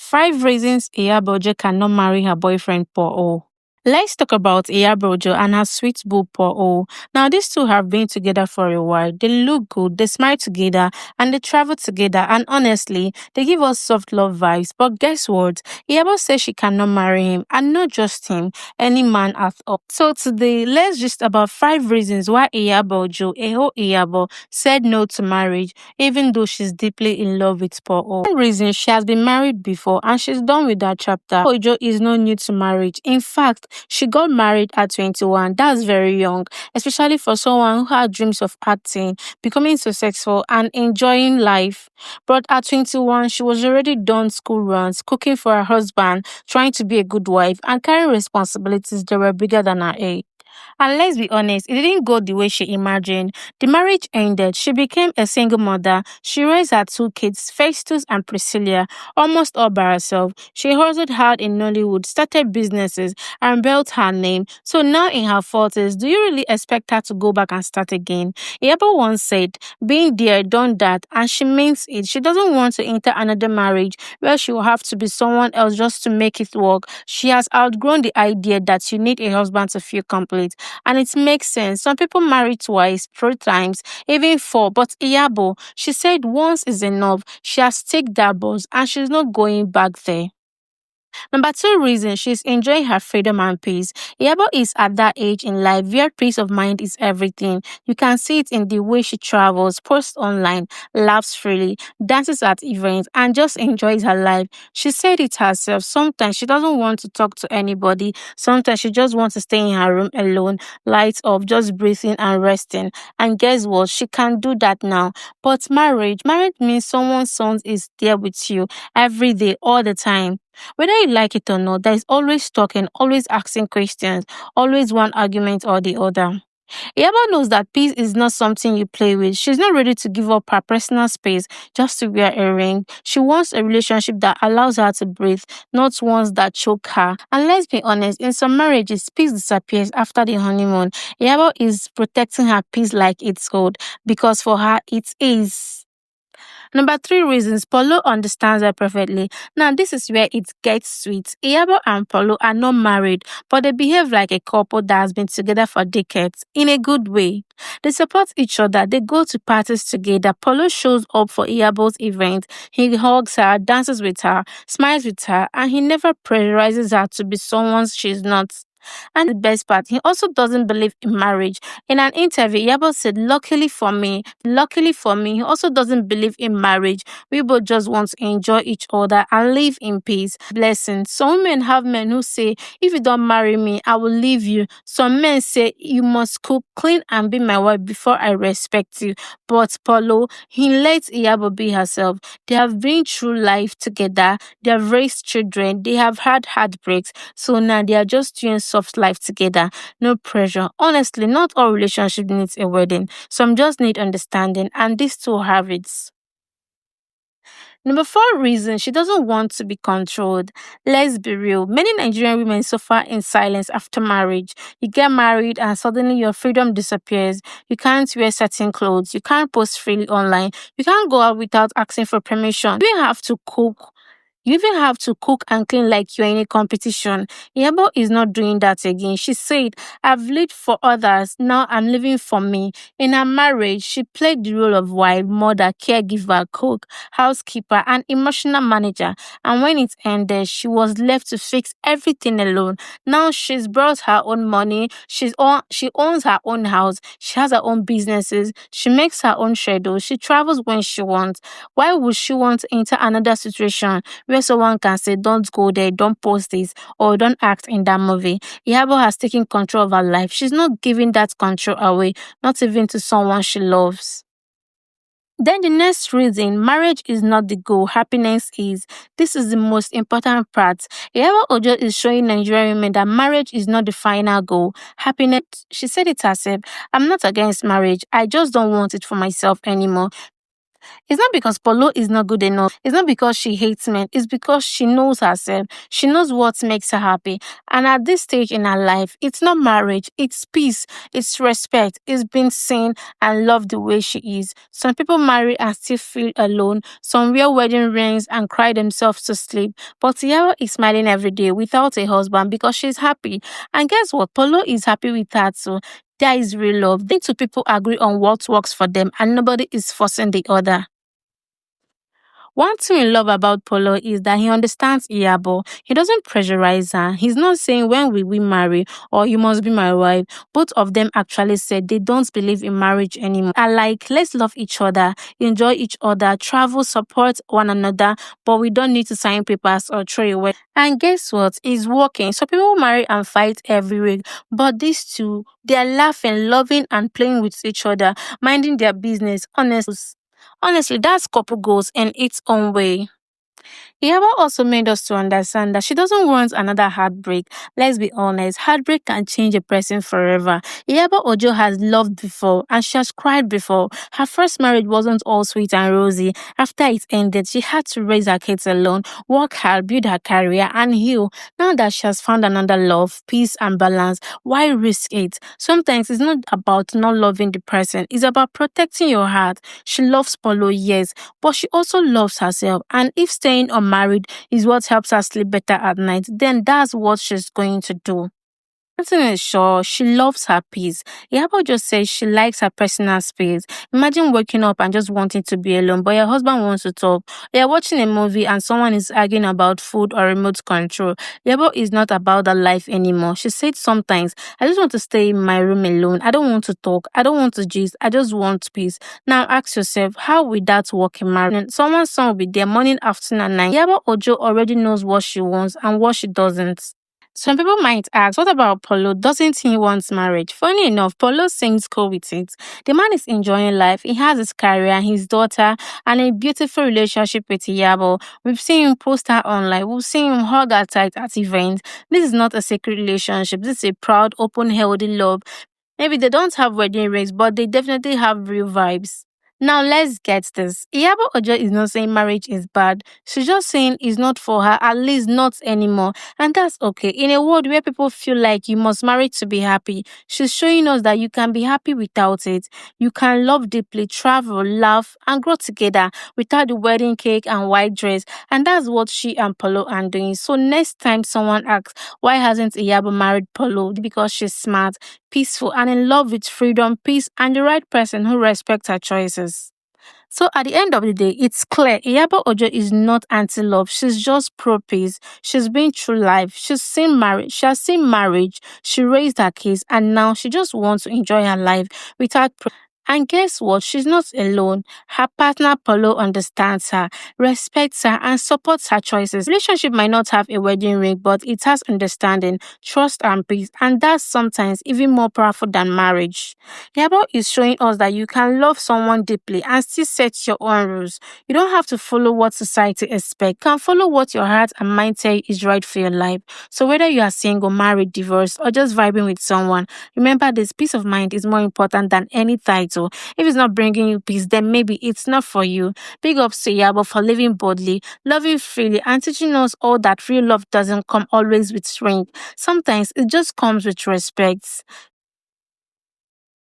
5 reasons Iyabo cannot marry her boyfriend Paul. Let's talk about Iyabo and her sweet boo Paul. Now, these two have been together for a while. They look good, they smile together, and they travel together. And honestly, they give us soft love vibes. But guess what? Iyabo says she cannot marry him, and not just him, any man at all. So today, let's just about 5 reasons why Iyabo, said no to marriage, even though she's deeply in love with Paul. One reason, she has been married before and she's done with that chapter. Ojo is not new to marriage. In fact, she got married at 21. That's very young, especially for someone who had dreams of acting, becoming successful, and enjoying life. But at 21, she was already done school runs, cooking for her husband, trying to be a good wife, and carrying responsibilities that were bigger than her age. And let's be honest, it didn't go the way she imagined. The marriage ended. She became a single mother. She raised her 2 kids, Festus and Priscilla, almost all by herself. She hustled hard in Nollywood, started businesses, and built her name. So now in her 40s, do you really expect her to go back and start again? Iyabo once said, being there, done that, and she means it. She doesn't want to enter another marriage where she will have to be someone else just to make it work. She has outgrown the idea that you need a husband to feel complete. And it makes sense. Some people marry twice, 3 times, even 4. But Iyabo, she said once is enough. She has ticked that box and she's not going back there. Number 2 reason, she's enjoying her freedom and peace. Iyabo is at that age in life where peace of mind is everything. You can see it in the way she travels, posts online, laughs freely, dances at events, and just enjoys her life. She said it herself. Sometimes she doesn't want to talk to anybody. Sometimes she just wants to stay in her room alone, lights off, just breathing and resting. And guess what? She can do that now. But marriage means someone's son is there with you every day, all the time. Whether you like it or not, there is always talking, always asking questions, always one argument or the other. Yaba knows that peace is not something you play with. She's not ready to give up her personal space just to wear a ring. She wants a relationship that allows her to breathe, not ones that choke her. And let's be honest, in some marriages, peace disappears after the honeymoon. Yaba is protecting her peace like it's gold because for her it is. Number 3 reasons, Paulo understands her perfectly. Now, this is where it gets sweet. Iyabo and Paulo are not married, but they behave like a couple that has been together for decades, in a good way. They support each other, they go to parties together. Paulo shows up for Iyabo's event. He hugs her, dances with her, smiles with her, and he never pressurizes her to be someone she's not. And the best part, he also doesn't believe in marriage. In an interview, Yabo said, luckily for me, he also doesn't believe in marriage. We both just want to enjoy each other and live in peace. Blessing. Some women have men who say, if you don't marry me, I will leave you. Some men say, you must cook, clean, and be my wife before I respect you. But Paulo, he lets Iyabo be herself. They have been through life together. They have raised children. They have had heartbreaks. So now they are just doing soft life together. No pressure. Honestly, not all relationship needs a wedding. Some just need understanding, and these two have it. Number 4 reason, she doesn't want to be controlled. Let's be real. Many Nigerian women suffer in silence after marriage. You get married and suddenly your freedom disappears. You can't wear certain clothes. You can't post freely online. You can't go out without asking for permission. You even have to cook. You even have to cook and clean like you're in a competition. Iyabo is not doing that again. She said, I've lived for others, now I'm living for me. In her marriage, she played the role of wife, mother, caregiver, cook, housekeeper, and emotional manager. And when it ended, she was left to fix everything alone. Now she's brought her own money. She owns her own house. She has her own businesses. She makes her own schedule. She travels when she wants. Why would she want to enter another situation where someone can say, don't go there, don't post this, or don't act in that movie? Iyabo has taken control of her life. She's not giving that control away, not even to someone she loves. Then the next reason, marriage is not the goal, happiness is. This is the most important part. Iyabo Ojo is showing Nigerian women that marriage is not the final goal. Happiness, she said it herself, I'm not against marriage, I just don't want it for myself anymore. It's not because Polo is not good enough. It's not because she hates men. It's because she knows herself. She knows what makes her happy. And at this stage in her life, it's not marriage, it's peace, it's respect, it's being seen and loved the way she is. Some people marry and still feel alone. Some wear wedding rings and cry themselves to sleep. But Tiara is smiling every day without a husband because she's happy. And guess what? Polo is happy with that too. There is real love. The two people agree on what works for them and nobody is forcing the other. One thing I love about Polo is that he understands Iyabo. He doesn't pressurize her. He's not saying when will we marry or you must be my wife. Both of them actually said they don't believe in marriage anymore. I like let's love each other, enjoy each other, travel, support one another, but we don't need to sign papers or throw away. And guess what? It's working. So people marry and fight every week, but these two, they are laughing, loving, and playing with each other, minding their business. Honestly, that's couple goals in its own way. Iyabo also made us to understand that she doesn't want another heartbreak. Let's be honest, heartbreak can change a person forever. Iyabo Ojo has loved before and she has cried before. Her first marriage wasn't all sweet and rosy. After it ended, she had to raise her kids alone, work hard, build her career, and heal. Now that she has found another love, peace, and balance, why risk it? Sometimes it's not about not loving the person, it's about protecting your heart. She loves Polo, yes, but she also loves herself. And if staying unmarried is what helps her sleep better at night, then that's what she's going to do. One thing is sure, she loves her peace. Yabo just says she likes her personal space. Imagine waking up and just wanting to be alone, but your husband wants to talk. You're watching a movie and someone is arguing about food or remote control. Yabo is not about that life anymore. She said sometimes, I just want to stay in my room alone. I don't want to talk. I don't want to gist. I just want peace. Now ask yourself, how will that work in marriage? Someone's son will be there morning, afternoon, and night. Yabo Ojo already knows what she wants and what she doesn't. Some people might ask, what about Polo? Doesn't he want marriage? Funny enough, Polo seems cool with it. The man is enjoying life. He has his career, his daughter, and a beautiful relationship with Iyabo. We've seen him post her online. We've seen him hug her tight at events. This is not a secret relationship. This is a proud, open, healthy love. Maybe they don't have wedding rings, but they definitely have real vibes. Now let's get this. Iyabo Ojo is not saying marriage is bad. She's just saying it's not for her, at least not anymore. And that's okay. In a world where people feel like you must marry to be happy, she's showing us that you can be happy without it. You can love deeply, travel, laugh, and grow together without the wedding cake and white dress. And that's what she and Polo are doing. So next time someone asks, why hasn't Iyabo married Polo? Because she's smart, peaceful, and in love with freedom, peace, and the right person who respects her choices. So at the end of the day, it's clear Iyabo Ojo is not anti-love. She's just pro-peace. She's been through life. She's seen marriage. She has seen marriage. She raised her kids, and now she just wants to enjoy her life without. And guess what? She's not alone. Her partner Polo understands her, respects her, and supports her choices. Relationship might not have a wedding ring, but it has understanding, trust, and peace. And that's sometimes even more powerful than marriage. Yabo is showing us that you can love someone deeply and still set your own rules. You don't have to follow what society expects. You can follow what your heart and mind tell you is right for your life. So whether you are single, married, divorced, or just vibing with someone, remember this: peace of mind is more important than any title. If it's not bringing you peace, then maybe it's not for you. Big ups to Yabo for living boldly, loving freely, and teaching us all that real love doesn't come always with strength. Sometimes it just comes with respect.